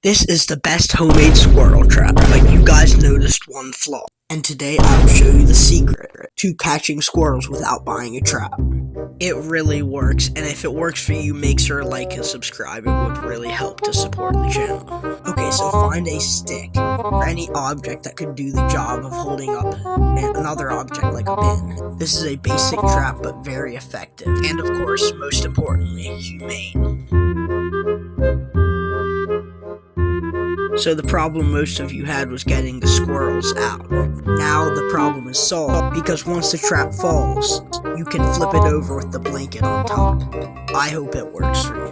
This is the best homemade squirrel trap, but you guys noticed one flaw. And today I will show you the secret to catching squirrels without buying a trap. It really works, and if it works for you, make sure to like and subscribe. It would really help to support the channel. Okay, so find a stick or any object that could do the job of holding up another object like a pin. This is a basic trap but very effective, and of course, most importantly, humane. So the problem most of you had was getting the squirrels out. Now the problem is solved, because once the trap falls, you can flip it over with the blanket on top. I hope it works for you.